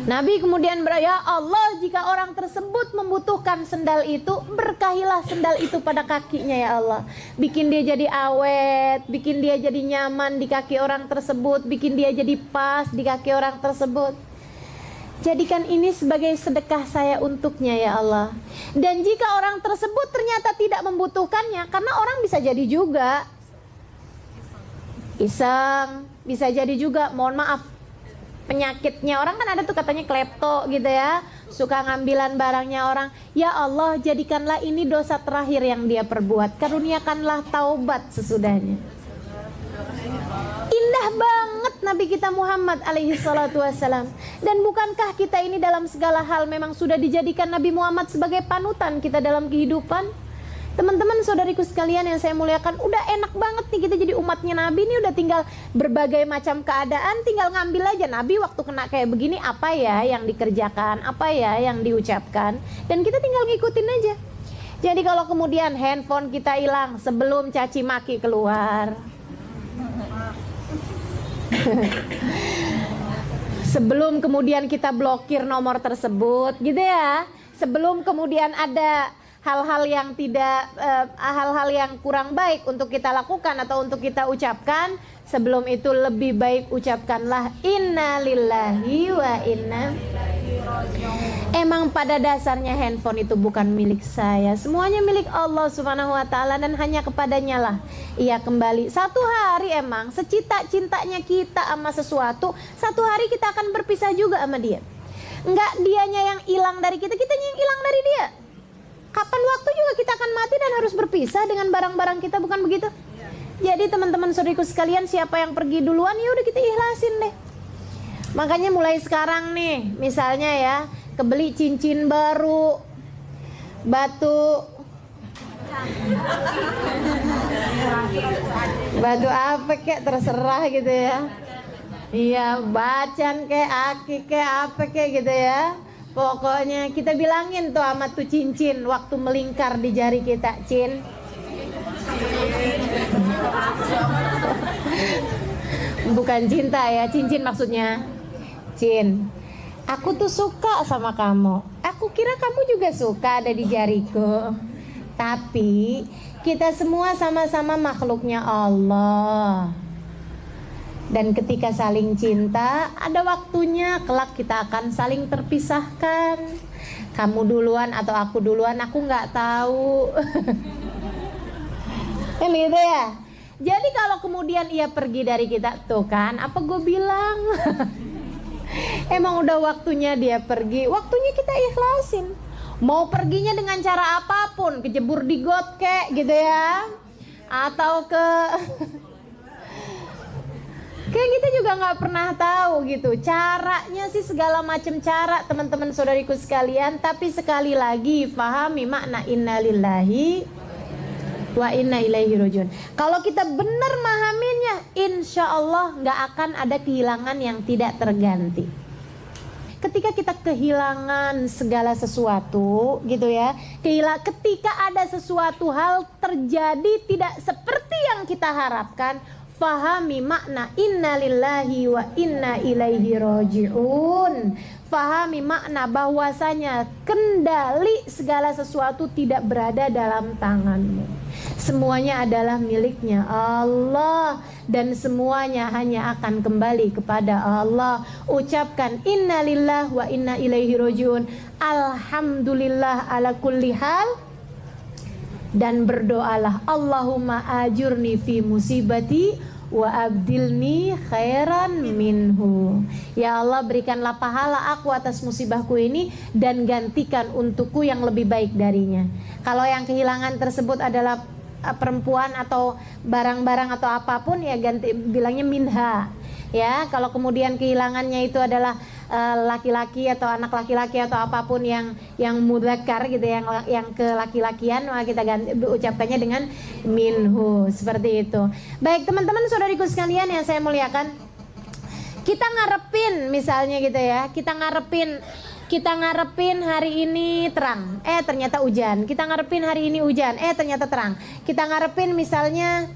Nabi kemudian berkata, ya Allah, jika orang tersebut membutuhkan sendal itu, berkahilah sendal itu pada kakinya ya Allah. Bikin dia jadi awet, bikin dia jadi nyaman di kaki orang tersebut, bikin dia jadi pas di kaki orang tersebut. Jadikan ini sebagai sedekah saya untuknya ya Allah. Dan jika orang tersebut ternyata tidak membutuhkannya, karena orang bisa jadi juga iseng, bisa jadi juga, mohon maaf, penyakitnya orang kan ada tuh katanya klepto gitu ya, suka ngambilan barangnya orang. Ya Allah, jadikanlah ini dosa terakhir yang dia perbuat, karuniakanlah taubat sesudahnya. Indah banget Nabi kita Muhammad alaihi salatu wassalam. Dan bukankah kita ini dalam segala hal memang sudah dijadikan Nabi Muhammad sebagai panutan kita dalam kehidupan? Teman-teman saudariku sekalian yang saya muliakan, udah enak banget nih kita jadi umatnya Nabi nih, udah tinggal berbagai macam keadaan tinggal ngambil aja. Nabi waktu kena kayak begini apa ya yang dikerjakan, apa ya yang diucapkan, dan kita tinggal ngikutin aja. Jadi kalau kemudian handphone kita hilang sebelum caci maki keluar, sebelum kemudian kita blokir nomor tersebut gitu ya, sebelum kemudian ada hal-hal yang tidak hal-hal yang kurang baik untuk kita lakukan atau untuk kita ucapkan, sebelum itu lebih baik ucapkanlah inna lillahi wa inna. Emang pada dasarnya handphone itu bukan milik saya, semuanya milik Allah Subhanahu wa taala, dan hanya kepadanya lah ia kembali. Satu hari emang secinta-cintanya kita sama sesuatu, satu hari kita akan berpisah juga sama dia. Enggak dianya yang hilang dari kita, kitanya yang hilang dari dia. Kapan waktu juga kita akan mati dan harus berpisah dengan barang-barang kita, bukan begitu? Jadi teman-teman saudariku sekalian, siapa yang pergi duluan ya udah kita ikhlasin deh. Makanya mulai sekarang nih, misalnya ya, kebeli cincin baru, batu apa kek terserah gitu ya. Iya, bacan kek, aki kek, apa kek gitu ya. Pokoknya kita bilangin tuh sama tuh cincin waktu melingkar di jari kita, Cin. Bukan cinta ya, cincin maksudnya. Cin, aku tuh suka sama kamu. Aku kira kamu juga suka ada di jariku. Tapi kita semua sama-sama makhluknya Allah. Dan ketika saling cinta, ada waktunya kelak kita akan saling terpisahkan. Kamu duluan atau aku duluan, aku nggak tahu. Kan gitu ya. Jadi kalau kemudian ia pergi dari kita, tuh kan, apa gue bilang? Emang udah waktunya dia pergi, waktunya kita ikhlasin. Mau perginya dengan cara apapun, kejebur di got kek gitu ya, atau kayak kita juga nggak pernah tahu gitu. Caranya sih segala macam cara teman-teman saudariku sekalian. Tapi sekali lagi pahami makna innalillahi wa inna ilaihi rajiun. Kalau kita benar memahaminya, insya Allah nggak akan ada kehilangan yang tidak terganti. Ketika kita kehilangan segala sesuatu gitu ya, ketika ada sesuatu hal terjadi tidak seperti yang kita harapkan, fahami makna innalillahi wa inna ilaihi rajiun. Fahami makna bahwasanya kendali segala sesuatu tidak berada dalam tanganmu. Semuanya adalah miliknya Allah dan semuanya hanya akan kembali kepada Allah. Ucapkan innalillah wa inna ilaihi rajiun. Alhamdulillah ala kulli hal. Dan berdoalah, Allahumma ajurni fi musibati wa abdilni khairan minhu. Ya Allah, berikanlah pahala aku atas musibahku ini dan gantikan untukku yang lebih baik darinya. Kalau yang kehilangan tersebut adalah perempuan atau barang-barang atau apapun, ya ganti bilangnya minha. Ya, kalau kemudian kehilangannya itu adalah laki-laki atau anak laki-laki atau apapun yang mudzakkar gitu, yang kelaki-lakian, maka kita ucapkannya dengan minhu, seperti itu. Baik teman-teman saudariku sekalian yang saya muliakan, kita ngarepin misalnya gitu ya, kita ngarepin hari ini terang, ternyata hujan. Kita ngarepin hari ini hujan, ternyata terang. Kita ngarepin misalnya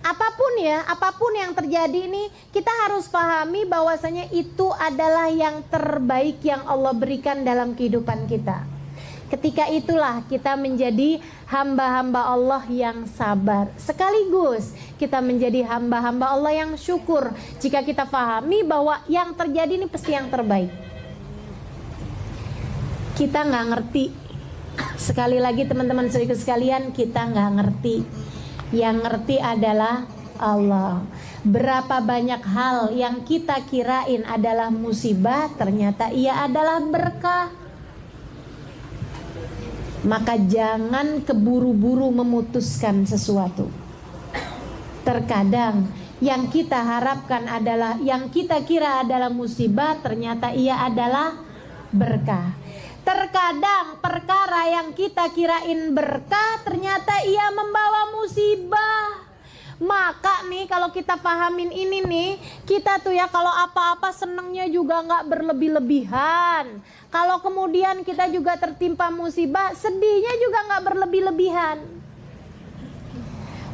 apapun yang terjadi ini, kita harus pahami bahwasanya itu adalah yang terbaik yang Allah berikan dalam kehidupan kita. Ketika itulah kita menjadi hamba-hamba Allah yang sabar. Sekaligus kita menjadi hamba-hamba Allah yang syukur jika kita pahami bahwa yang terjadi ini pasti yang terbaik. Kita nggak ngerti. Sekali lagi teman-teman saudara sekalian, kita nggak ngerti. Yang ngerti adalah Allah. Berapa banyak hal yang kita kirain adalah musibah, ternyata ia adalah berkah. Maka jangan keburu-buru memutuskan sesuatu. Terkadang yang kita harapkan adalah, yang kita kira adalah musibah, ternyata ia adalah berkah. Terkadang perkara yang kita kirain berkah, ternyata ia membawa musibah. Maka nih kalau kita pahamin ini nih, kita tuh ya kalau apa-apa senengnya juga nggak berlebih-lebihan. Kalau kemudian kita juga tertimpa musibah, sedihnya juga nggak berlebih-lebihan.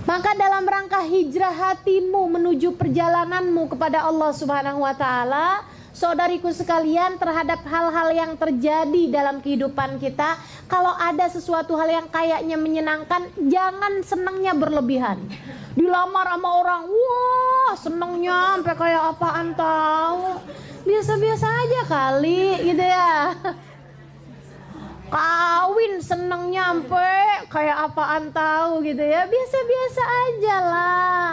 Maka dalam rangka hijrah hatimu menuju perjalananmu kepada Allah Subhanahu wa Ta'ala, saudariku sekalian, terhadap hal-hal yang terjadi dalam kehidupan kita, kalau ada sesuatu hal yang kayaknya menyenangkan, jangan senangnya berlebihan. Dilamar sama orang, wah senangnya sampai kayak apaan tahu. Biasa-biasa aja kali gitu ya. Kawin senangnya sampai kayak apaan tahu gitu ya. Biasa-biasa aja lah.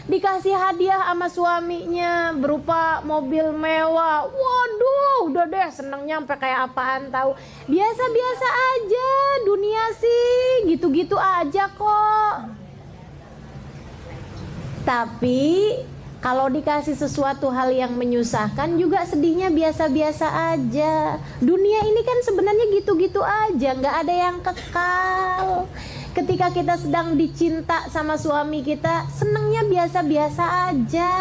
Dikasih hadiah sama suaminya berupa mobil mewah, waduh udah deh senengnya sampai kayak apaan tahu. Biasa-biasa aja, dunia sih gitu-gitu aja kok. Tapi kalau dikasih sesuatu hal yang menyusahkan juga sedihnya biasa-biasa aja. Dunia ini kan sebenarnya gitu-gitu aja, nggak ada yang kekal. Ketika kita sedang dicinta sama suami kita, senangnya biasa-biasa aja.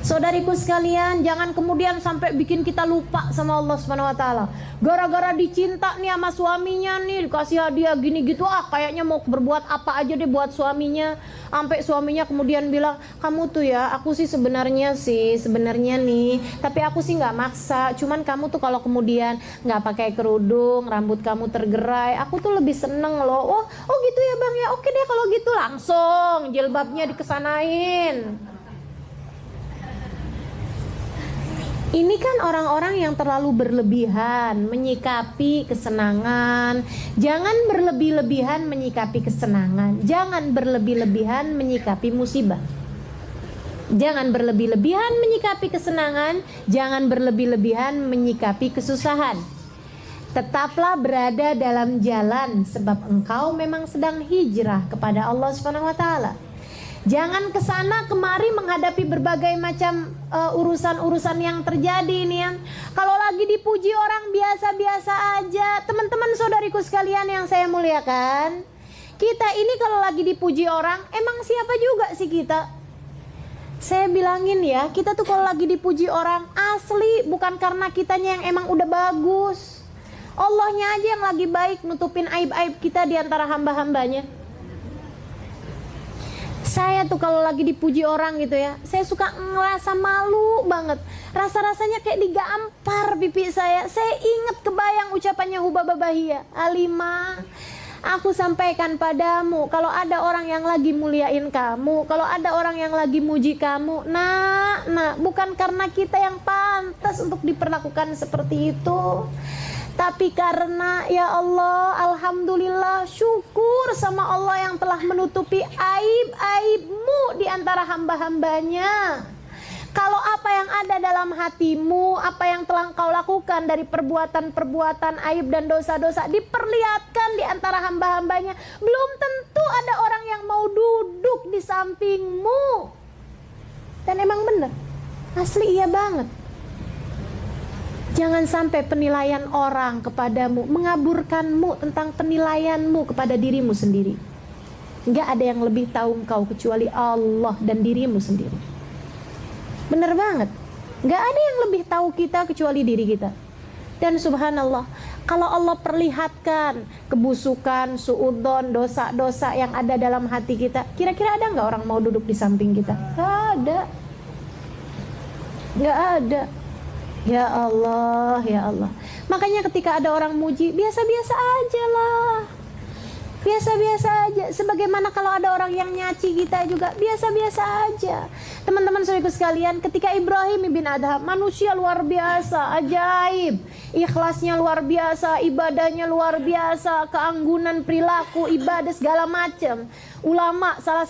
Saudariku sekalian, jangan kemudian sampai bikin kita lupa sama Allah Subhanahu wa taala. Gara-gara dicinta nih sama suaminya nih, dikasih hadiah gini gitu, kayaknya mau berbuat apa aja deh buat suaminya. Sampai suaminya kemudian bilang, "Kamu tuh ya, aku sih sebenarnya nih, tapi aku sih nggak maksa. Cuman kamu tuh kalau kemudian nggak pakai kerudung, rambut kamu tergerai, aku tuh lebih seneng loh." Oh gitu ya Bang ya. Oke deh kalau gitu, langsung jilbabnya dikesanain. Ini kan orang-orang yang terlalu berlebihan menyikapi kesenangan. Jangan berlebih-lebihan menyikapi kesenangan. Jangan berlebih-lebihan menyikapi musibah. Jangan berlebih-lebihan menyikapi kesenangan. Jangan berlebih-lebihan menyikapi kesusahan. Tetaplah berada dalam jalan, sebab engkau memang sedang hijrah kepada Allah Subhanahu wa taala. Jangan kesana kemari menghadapi berbagai macam urusan-urusan yang terjadi ini ya. Kalau lagi dipuji orang biasa-biasa aja. Teman-teman saudariku sekalian yang saya muliakan, kita ini kalau lagi dipuji orang, emang siapa juga sih kita? Saya bilangin ya, kita tuh kalau lagi dipuji orang asli bukan karena kitanya yang emang udah bagus. Allahnya aja yang lagi baik nutupin aib-aib kita di antara hamba-hambanya. Saya tuh kalau lagi dipuji orang gitu ya, saya suka ngerasa malu banget. Rasa-rasanya kayak digampar pipi saya. Saya ingat kebayang ucapannya Hubabah Bahia, "Alimah, aku sampaikan padamu, kalau ada orang yang lagi muliain kamu, kalau ada orang yang lagi muji kamu, nah, bukan karena kita yang pantas untuk diperlakukan seperti itu. Tapi karena ya Allah, alhamdulillah, syukur sama Allah yang telah menutupi aib-aibmu di antara hamba-hambanya. Kalau apa yang ada dalam hatimu, apa yang telah kau lakukan dari perbuatan-perbuatan aib dan dosa-dosa diperlihatkan di antara hamba-hambanya, belum tentu ada orang yang mau duduk di sampingmu." Dan emang benar, asli iya banget. Jangan sampai penilaian orang kepadamu mengaburkanmu tentang penilaianmu kepada dirimu sendiri. Enggak ada yang lebih tahu engkau kecuali Allah dan dirimu sendiri. Benar banget. Enggak ada yang lebih tahu kita kecuali diri kita. Dan subhanallah, kalau Allah perlihatkan kebusukan, suudzon, dosa-dosa yang ada dalam hati kita, kira-kira ada enggak orang mau duduk di samping kita? Enggak ada. Enggak ada. Ya Allah, ya Allah. Makanya ketika ada orang muji, biasa-biasa aja lah. Biasa-biasa aja. Sebagaimana kalau ada orang yang nyaci kita juga, biasa-biasa aja. Teman-teman saudaraku sekalian, ketika Ibrahim bin Adham, manusia luar biasa, ajaib. Ikhlasnya luar biasa, ibadahnya luar biasa, keanggunan perilaku, ibadah segala macam. Ulama, salah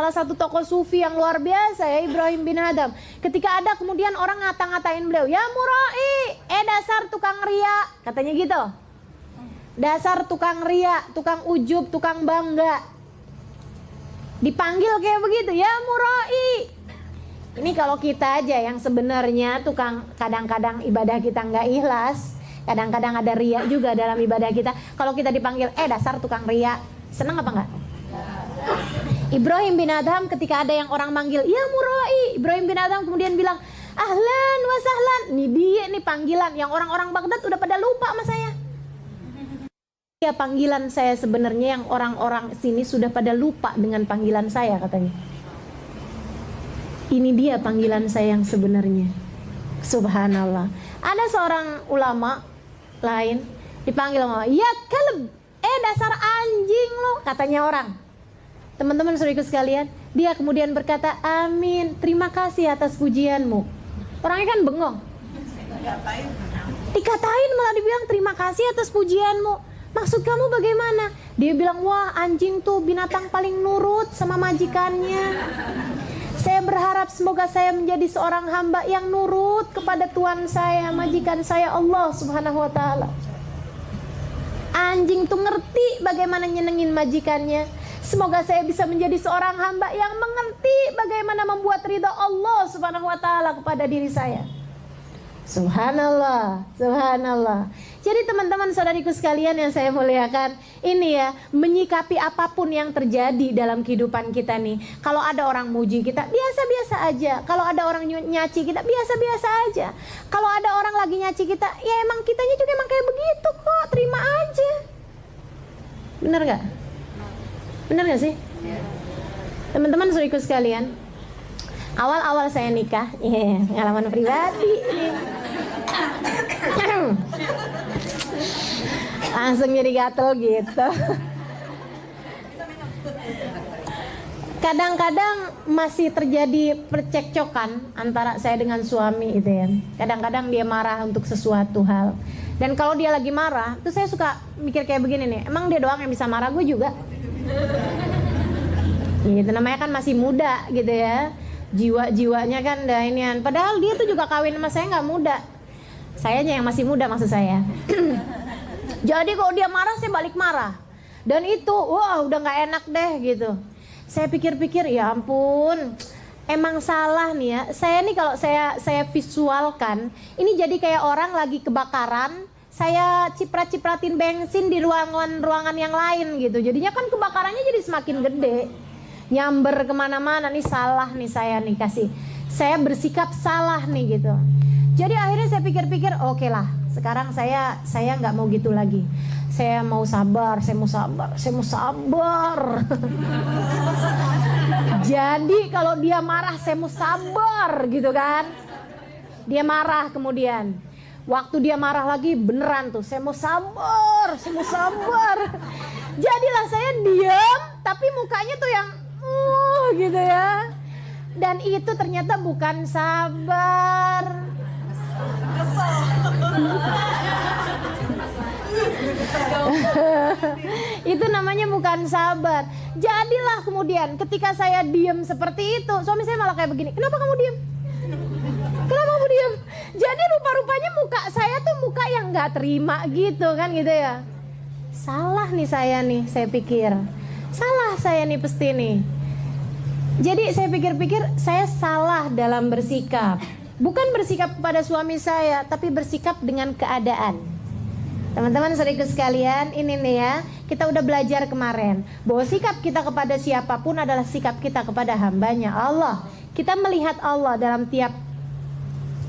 satu tokoh sufi yang luar biasa ya, Ibrahim bin Adham. Ketika ada kemudian orang ngata-ngatain beliau, "Ya murai, dasar tukang ria," katanya gitu. Dasar tukang ria, tukang ujub, tukang bangga. Dipanggil kayak begitu, "Ya murai." Ini kalau kita aja yang sebenarnya tukang, kadang-kadang ibadah kita nggak ikhlas, kadang-kadang ada ria juga dalam ibadah kita. Kalau kita dipanggil, "Dasar tukang ria," seneng apa enggak? Ibrahim bin Adham ketika ada yang orang manggil, "Ya murai," Ibrahim bin Adham kemudian bilang, "Ahlan wa sahlan." Ini dia nih panggilan yang orang-orang Baghdad udah pada lupa sama saya. Ya, panggilan saya sebenarnya yang orang-orang sini sudah pada lupa dengan panggilan saya katanya. Ini dia panggilan saya yang sebenarnya. Subhanallah. Ada seorang ulama lain dipanggil sama, "Ya kalb, dasar anjing lo," katanya orang. Teman-teman saudaraku sekalian, dia kemudian berkata, "Amin, terima kasih atas pujianmu." Orangnya kan bengong. Dikatain malah dibilang, "Terima kasih atas pujianmu. Maksud kamu bagaimana?" Dia bilang, "Wah, anjing tuh binatang paling nurut sama majikannya." Saya berharap semoga saya menjadi seorang hamba yang nurut kepada Tuhan saya, majikan saya Allah Subhanahu wa taala. Anjing tuh ngerti bagaimana nyenengin majikannya. Semoga saya bisa menjadi seorang hamba yang mengerti bagaimana membuat ridha Allah Subhanahu wa taala kepada diri saya. Subhanallah, subhanallah. Jadi teman-teman saudariku sekalian yang saya muliakan, ini ya, menyikapi apapun yang terjadi dalam kehidupan kita nih. Kalau ada orang muji kita, biasa-biasa aja. Kalau ada orang nyaci kita, biasa-biasa aja. Kalau ada orang lagi nyaci kita, ya emang kitanya juga emang kayak begitu kok, terima aja. Bener gak? Bener gak sih? Teman-teman saudariku sekalian, awal-awal saya nikah, pengalaman pribadi nih. Langsung jadi gatel gitu. Kadang-kadang masih terjadi percekcokan antara saya dengan suami gitu ya. Kadang-kadang dia marah untuk sesuatu hal. Dan kalau dia lagi marah, tuh saya suka mikir kayak begini nih, emang dia doang yang bisa marah, gue juga. Gitu, namanya kan masih muda gitu ya. Jiwa-jiwanya kan udah inian. Padahal dia tuh juga kawin sama saya nggak muda. Sayanya yang masih muda maksud saya. Jadi kalau dia marah, saya balik marah. Dan itu, wah udah nggak enak deh gitu. Saya pikir-pikir, ya ampun, emang salah nih ya. Saya nih kalau saya visualkan, ini jadi kayak orang lagi kebakaran. Saya ciprat-cipratin bensin di ruangan yang lain gitu. Jadinya kan kebakarannya jadi semakin gede. Nyamber kemana-mana, nih salah nih saya nih kasih. Saya bersikap salah nih gitu. Jadi akhirnya saya pikir-pikir, oke lah, sekarang saya nggak mau gitu lagi. Saya mau sabar. Jadi kalau dia marah, saya mau sabar gitu kan. Dia marah kemudian. Waktu dia marah lagi beneran tuh, saya mau sabar. Jadilah saya diam, tapi mukanya tuh yang gitu ya. Dan itu ternyata bukan sabar. Itu namanya bukan sabar. Jadilah kemudian ketika saya diam seperti itu, suami saya malah kayak begini, kenapa kamu diam? Kenapa kamu diam? Jadi rupa-rupanya muka saya tuh muka yang gak terima gitu kan gitu ya. Salah nih saya pikir. Salah saya nih pasti nih. Jadi saya pikir-pikir saya salah dalam bersikap. Bukan bersikap kepada suami saya, tapi bersikap dengan keadaan. Teman-teman saudaraku sekalian, ini nih ya, kita udah belajar kemarin bahwa sikap kita kepada siapapun adalah sikap kita kepada hambanya Allah. Kita melihat Allah dalam tiap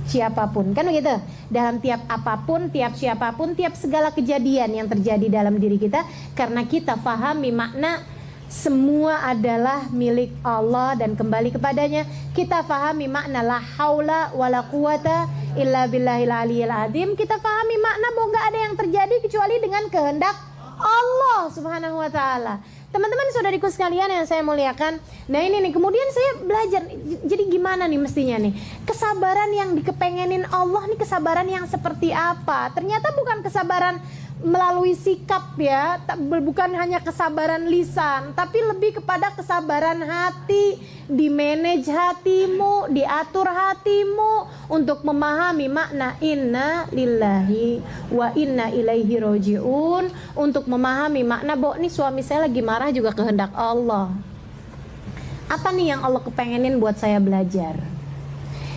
siapapun, kan begitu? Dalam tiap apapun, tiap siapapun, tiap segala kejadian yang terjadi dalam diri kita, karena kita fahami makna semua adalah milik Allah dan kembali kepadanya. Kita fahami makna la haula wala quwata illa billahil aliyil azim. Kita fahami makna bahwa gak ada yang terjadi kecuali dengan kehendak Allah Subhanahu wa taala. Teman-teman saudariku sekalian yang saya muliakan, nah ini nih kemudian saya belajar. Jadi gimana nih mestinya nih kesabaran yang dikepengenin Allah nih, kesabaran yang seperti apa? Ternyata bukan kesabaran melalui sikap ya, bukan hanya kesabaran lisan, tapi lebih kepada kesabaran hati. Di-manage hatimu, diatur hatimu untuk memahami makna inna lillahi wa inna ilaihi roji'un, untuk memahami makna bahwa nih suami saya lagi marah juga kehendak Allah. Apa nih yang Allah kepengenin buat saya belajar?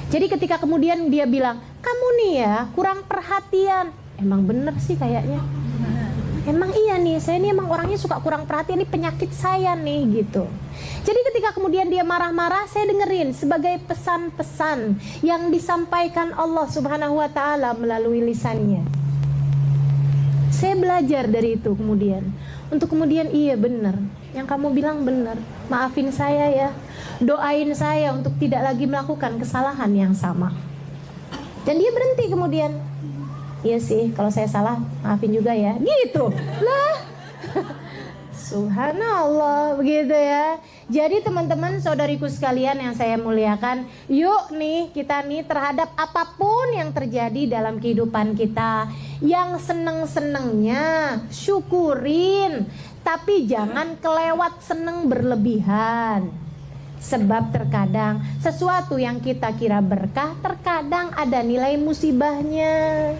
Jadi ketika kemudian dia bilang, kamu nih ya kurang perhatian. Emang bener sih kayaknya. Emang iya nih, saya nih emang orangnya suka kurang perhatian, ini penyakit saya nih gitu. Jadi ketika kemudian dia marah-marah, saya dengerin sebagai pesan-pesan yang disampaikan Allah Subhanahu wa taala melalui lisannya. Saya belajar dari itu kemudian. Untuk kemudian iya benar, yang kamu bilang benar. Maafin saya ya. Doain saya untuk tidak lagi melakukan kesalahan yang sama. Dan dia berhenti kemudian. Iya sih, kalau saya salah maafin juga ya. Gitu lah. Subhanallah, begitu ya. Jadi teman-teman saudariku sekalian yang saya muliakan, yuk nih kita nih terhadap apapun yang terjadi dalam kehidupan kita, yang seneng-senengnya syukurin, tapi jangan kelewat seneng berlebihan. Sebab terkadang sesuatu yang kita kira berkah terkadang ada nilai musibahnya.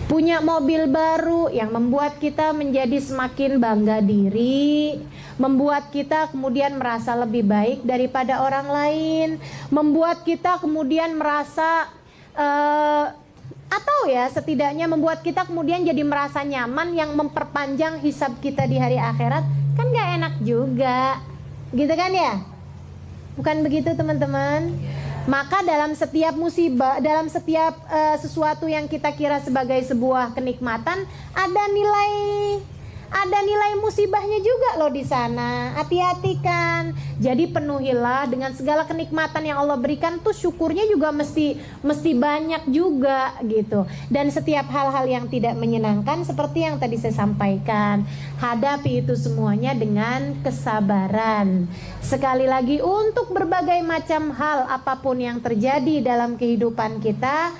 Punya mobil baru yang membuat kita menjadi semakin bangga diri, membuat kita kemudian merasa lebih baik daripada orang lain, membuat kita kemudian merasa atau ya setidaknya membuat kita kemudian jadi merasa nyaman yang memperpanjang hisab kita di hari akhirat, kan gak enak juga. Gitu kan ya? Bukan begitu teman-teman? Maka dalam setiap musibah, dalam setiap sesuatu yang kita kira sebagai sebuah kenikmatan, ada nilai musibahnya juga loh di sana. Hati-hati kan. Jadi penuhilah dengan segala kenikmatan yang Allah berikan tuh, syukurnya juga mesti banyak juga gitu. Dan setiap hal-hal yang tidak menyenangkan seperti yang tadi saya sampaikan, hadapi itu semuanya dengan kesabaran. Sekali lagi, untuk berbagai macam hal apapun yang terjadi dalam kehidupan kita,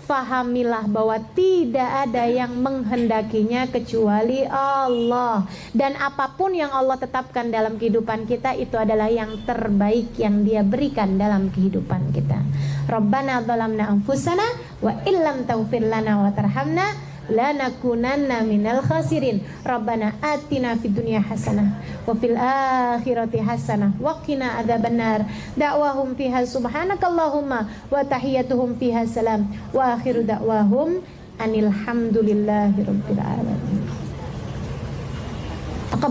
fahamilah bahwa tidak ada yang menghendakinya kecuali Allah. Dan apapun yang Allah tetapkan dalam kehidupan kita, itu adalah yang terbaik yang Dia berikan dalam kehidupan kita. Rabbana zalamna anfusana wa illam taghfir lana wa tarhamna lanakunanna minal khasirin. Rabbana atina fid dunya hasanah wa fil akhirati hasanah wa qina adzabannar. Da'wahum fiha subhanakallahumma wa tahiyyatuhum fiha salam wa akhiru da'wahum anil hamdulillahi rabbil alamin.